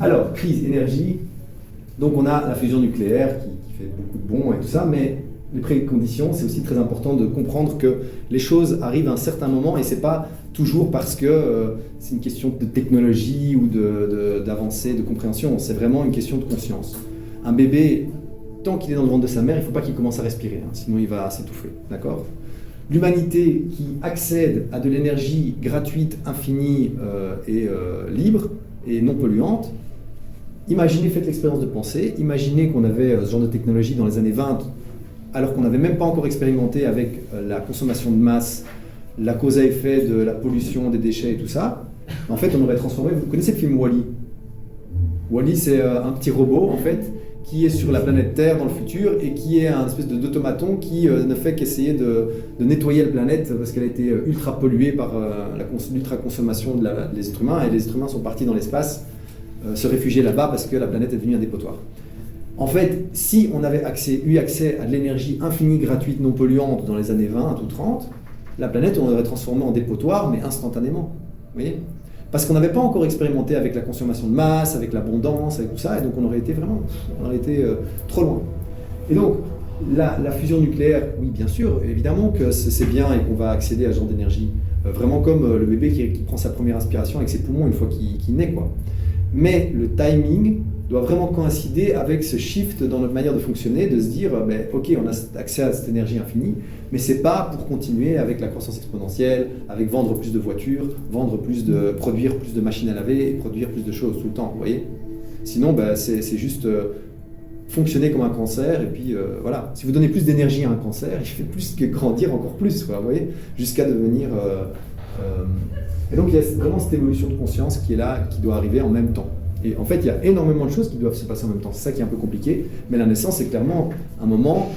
Alors, crise, énergie. Donc on a la fusion nucléaire qui fait beaucoup de bons et tout ça, mais les préconditions, c'est aussi très important de comprendre que les choses arrivent à un certain moment et c'est pas toujours parce que c'est une question de technologie ou d'avancée, de compréhension, c'est vraiment une question de conscience. Un bébé, tant qu'il est dans le ventre de sa mère, il ne faut pas qu'il commence à respirer, hein, sinon il va s'étouffer, d'accord ? L'humanité qui accède à de l'énergie gratuite, infinie et libre et non polluante, imaginez, faites l'expérience de penser, imaginez qu'on avait ce genre de technologie dans les années 20, alors qu'on n'avait même pas encore expérimenté avec la consommation de masse, la cause à effet de la pollution, des déchets et tout ça. En fait, on aurait transformé... Vous connaissez le film Wall-E ? Wall-E, c'est un petit robot, en fait, qui est sur la planète Terre dans le futur et qui est un espèce d'automaton qui ne fait qu'essayer de nettoyer la planète parce qu'elle a été ultra polluée par l'ultra-consommation des êtres humains et les êtres humains sont partis dans l'espace se réfugier là-bas parce que la planète est devenue un dépotoir. En fait, si on avait eu accès à de l'énergie infinie, gratuite, non polluante dans les années 20 ou 30, la planète, on l'aurait transformée en dépotoir, mais instantanément. Vous voyez ? Parce qu'on n'avait pas encore expérimenté avec la consommation de masse, avec l'abondance, avec tout ça, et donc on aurait été trop loin. Et donc, la fusion nucléaire, oui, bien sûr, évidemment que c'est bien et qu'on va accéder à ce genre d'énergie. Vraiment comme le bébé qui prend sa première inspiration avec ses poumons une fois qu'il naît, quoi. Mais le timing doit vraiment coïncider avec ce shift dans notre manière de fonctionner, de se dire, ok, on a accès à cette énergie infinie, mais c'est pas pour continuer avec la croissance exponentielle, avec vendre plus de voitures, produire plus de machines à laver, et produire plus de choses tout le temps, vous voyez. Sinon, c'est juste fonctionner comme un cancer, et puis voilà. Si vous donnez plus d'énergie à un cancer, il fait plus que grandir encore plus, quoi, vous voyez, jusqu'à devenir... Et donc il y a vraiment cette évolution de conscience qui est là, qui doit arriver en même temps. Et en fait, il y a énormément de choses qui doivent se passer en même temps. C'est ça qui est un peu compliqué. Mais la naissance, c'est clairement un moment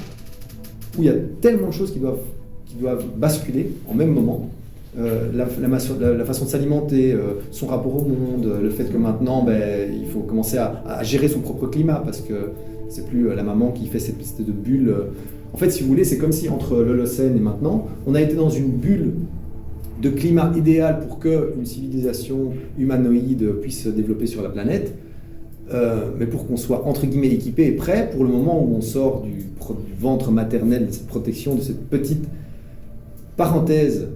où il y a tellement de choses qui doivent basculer en même moment. La façon de s'alimenter, son rapport au monde, le fait que maintenant, il faut commencer à gérer son propre climat parce que c'est plus la maman qui fait cette espèce de bulle. En fait, si vous voulez, c'est comme si entre l'Holocène et maintenant, on a été dans une bulle de climat idéal pour qu'une civilisation humanoïde puisse se développer sur la planète, mais pour qu'on soit entre guillemets équipé et prêt pour le moment où on sort du ventre maternel, de cette protection, de cette petite parenthèse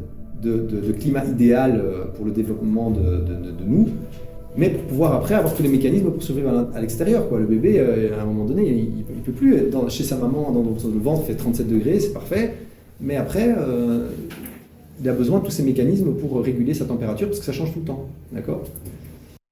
de climat idéal pour le développement de nous, mais pour pouvoir après avoir tous les mécanismes pour survivre à l'extérieur, quoi. Le bébé, à un moment donné, il ne peut plus être chez sa maman, dans le ventre, il fait 37 degrés, c'est parfait, mais après... il a besoin de tous ces mécanismes pour réguler sa température parce que ça change tout le temps, d'accord ?